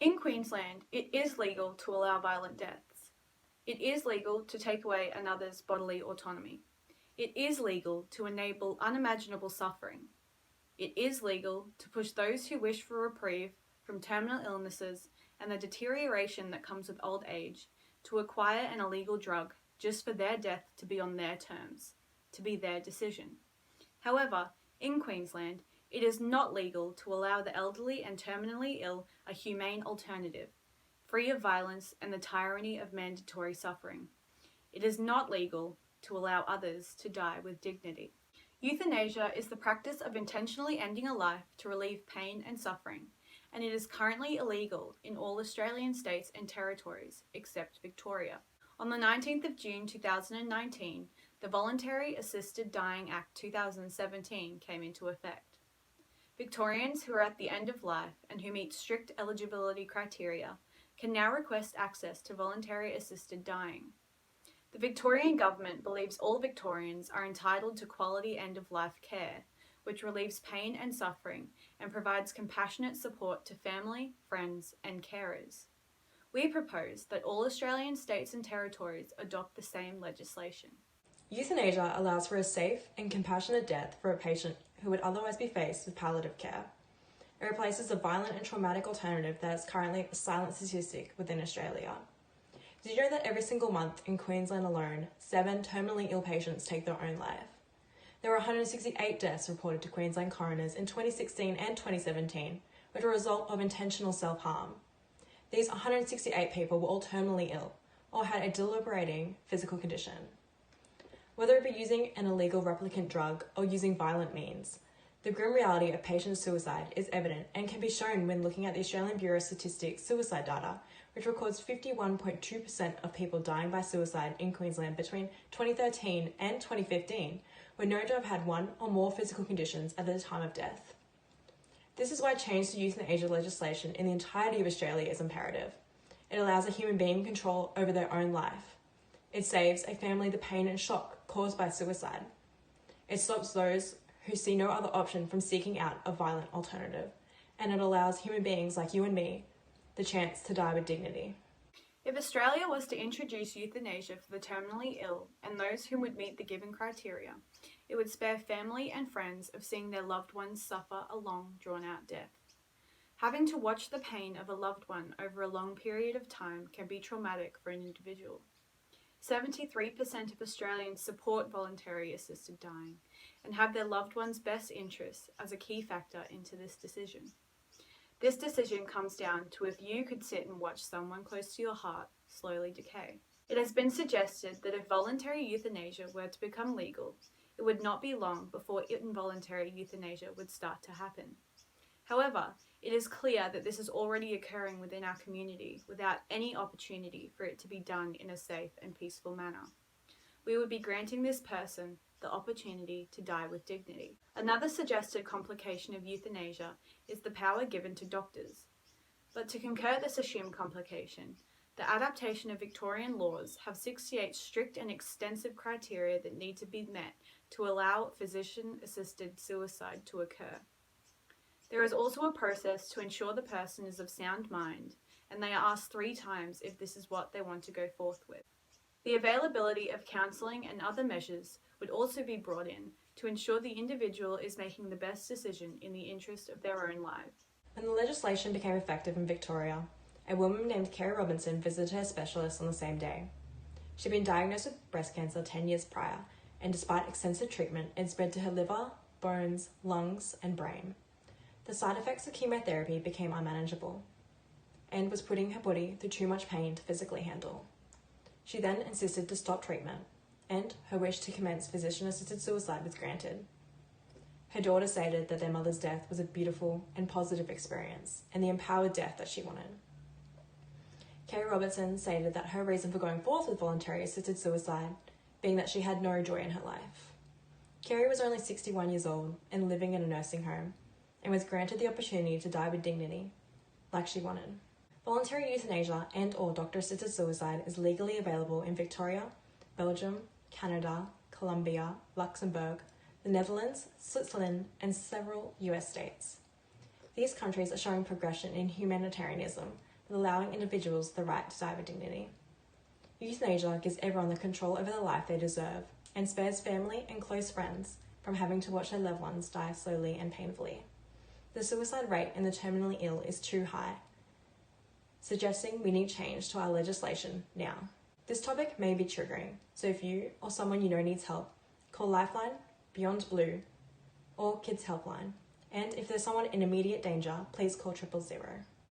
In Queensland, it is legal to allow violent deaths. It is legal to take away another's bodily autonomy. It is legal to enable unimaginable suffering. It is legal to push those who wish for reprieve from terminal illnesses and the deterioration that comes with old age to acquire an illegal drug just for their death to be on their terms, to be their decision. However, in Queensland, it is not legal to allow the elderly and terminally ill a humane alternative, free of violence and the tyranny of mandatory suffering. It is not legal to allow others to die with dignity. Euthanasia is the practice of intentionally ending a life to relieve pain and suffering, and it is currently illegal in all Australian states and territories except Victoria. On the 19th of June 2019, the Voluntary Assisted Dying Act 2017 came into effect. Victorians who are at the end of life and who meet strict eligibility criteria can now request access to voluntary assisted dying. The Victorian Government believes all Victorians are entitled to quality end-of-life care, which relieves pain and suffering and provides compassionate support to family, friends, and carers. We propose that all Australian states and territories adopt the same legislation. Euthanasia allows for a safe and compassionate death for a patient who would otherwise be faced with palliative care. It replaces a violent and traumatic alternative that is currently a silent statistic within Australia. Did you know that every single month in Queensland alone, 7 terminally ill patients take their own life? There were 168 deaths reported to Queensland coroners in 2016 and 2017, which were a result of intentional self-harm. These 168 people were all terminally ill or had a debilitating physical condition. Whether it be using an illegal replicant drug or using violent means, the grim reality of patient suicide is evident and can be shown when looking at the Australian Bureau of Statistics suicide data, which records 51.2% of people dying by suicide in Queensland between 2013 and 2015 were known to have had one or more physical conditions at the time of death. This is why change to euthanasia legislation in the entirety of Australia is imperative. It allows a human being control over their own life. It saves a family the pain and shock caused by suicide. It stops those who see no other option from seeking out a violent alternative, and it allows human beings like you and me the chance to die with dignity. If Australia was to introduce euthanasia for the terminally ill and those who would meet the given criteria, it would spare family and friends of seeing their loved ones suffer a long, drawn-out death. Having to watch the pain of a loved one over a long period of time can be traumatic for an individual. 73% of Australians support voluntary assisted dying and have their loved one's best interests as a key factor into this decision. This decision comes down to if you could sit and watch someone close to your heart slowly decay. It has been suggested that if voluntary euthanasia were to become legal, it would not be long before involuntary euthanasia would start to happen. However, it is clear that this is already occurring within our community without any opportunity for it to be done in a safe and peaceful manner. We would be granting this person the opportunity to die with dignity. Another suggested complication of euthanasia is the power given to doctors. But to concur this assumed complication, the adaptation of Victorian laws have 68 strict and extensive criteria that need to be met to allow physician-assisted suicide to occur. There is also a process to ensure the person is of sound mind, and they are asked 3 times if this is what they want to go forth with. The availability of counselling and other measures would also be brought in to ensure the individual is making the best decision in the interest of their own life. When the legislation became effective in Victoria, a woman named Kerry Robinson visited her specialist on the same day. She'd been diagnosed with breast cancer 10 years prior, and despite extensive treatment, it spread to her liver, bones, lungs, and brain. The side effects of chemotherapy became unmanageable and was putting her body through too much pain to physically handle. She then insisted to stop treatment, and her wish to commence physician-assisted suicide was granted. Her daughter stated that their mother's death was a beautiful and positive experience and the empowered death that she wanted. Kerry Robertson stated that her reason for going forth with voluntary assisted suicide being that she had no joy in her life. Kerry was only 61 years old and living in a nursing home, and was granted the opportunity to die with dignity, like she wanted. Voluntary euthanasia and/or doctor-assisted suicide is legally available in Victoria, Belgium, Canada, Colombia, Luxembourg, the Netherlands, Switzerland, and several US states. These countries are showing progression in humanitarianism with allowing individuals the right to die with dignity. Euthanasia gives everyone the control over the life they deserve and spares family and close friends from having to watch their loved ones die slowly and painfully. The suicide rate in the terminally ill is too high, suggesting we need change to our legislation now. This topic may be triggering, so if you or someone you know needs help, call Lifeline, Beyond Blue, or Kids Helpline. And if there's someone in immediate danger, please call 000.